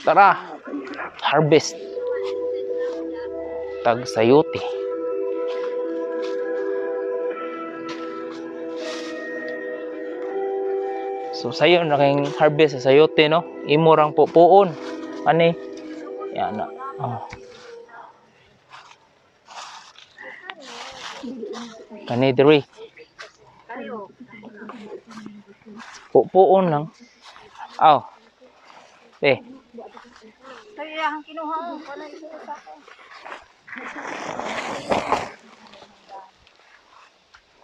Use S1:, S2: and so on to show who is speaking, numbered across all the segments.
S1: Tara, harvest. Tag sayote. So sayo na kayong harvest sa sayote, no? Imo rang pupuon. Ani? Yan na. Oh. Kani diri. Pupuon lang. Aw. Eh.
S2: Kaya ang kinuha ko pala isusa ko.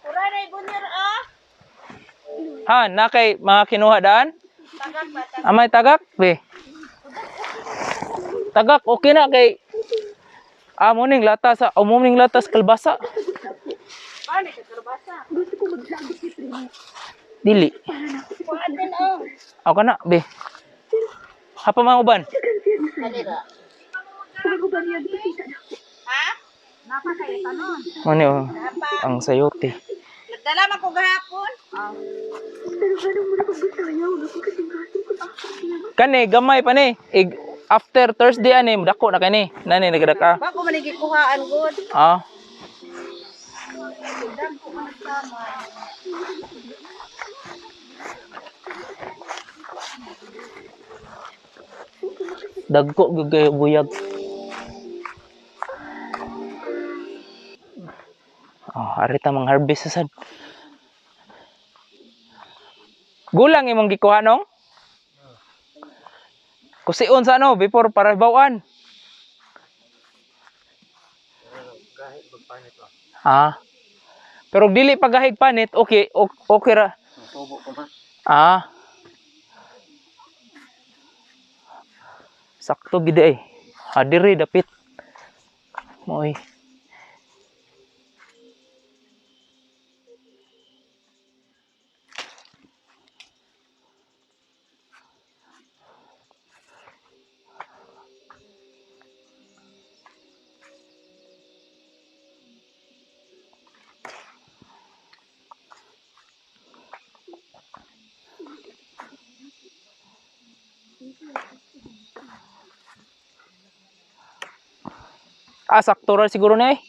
S2: Ura na ibunir ah.
S1: Ha, na kay mga kinuha daan?
S2: Tagak ba?
S1: Amay tagak, be. Tagak okay na kay muning latas sa umuning latas kalbasa.
S2: Paano ka karbasa?
S1: Dili.
S2: Kuatin oh.
S1: Aw kana, be. Hapa mga uban?
S2: Halira. Ha? Napa kayo tanon?
S1: Ano oh, ang sayote.
S2: Nagdala man ko gahapon.
S1: Kani gamay pa ni. After Thursday ani dako na kani. Nani nagdaka.
S2: Ba ko manigi kuhaan gud.
S1: Ah.
S2: Dam ko man sama.
S1: Dagko gyud kayo buyag. Oh, arita mang harvest sad. Gulang imong gikuha nong? Kusion sa ano before para bawan. Ah. Pero dili pagahig panit, okay, okay ra. Ah. Sakto gid eh. Adiri dapit. Moy. Sakto ra siguro na eh.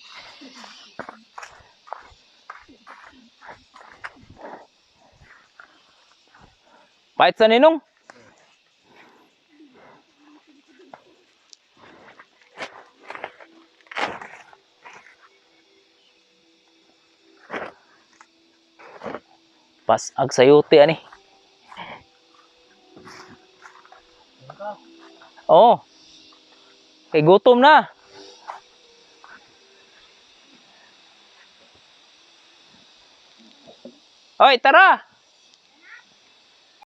S1: Pait sa ninong. Pas ag sayote ani. Oh. Kay gutom na. Hoy, tara.